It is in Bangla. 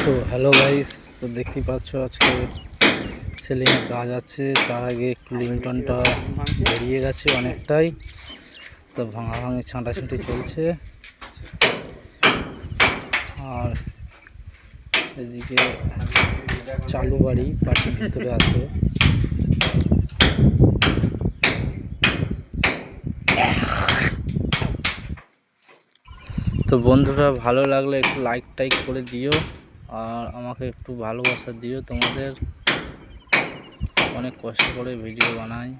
তো হ্যালো গাইস, তো দেখতেই পাচ্ছ আজকে সেলিংয়ের কাজ আছে। তার আগে একটু লিংটনটা বেরিয়ে গেছে অনেকটাই, তো ভাঙাভাঙি ছাঁটাছাঁটি চলছে। আর এদিকে চালু বাড়ি পার্টির ভিতরে আছে। তো বন্ধুরা, ভালো লাগলে একটু লাইক টাইক করে দিও, আর আমাকে একটু ভালোবাসা দিও। তোমাদের অনেক কষ্ট করে ভিডিও বানাই।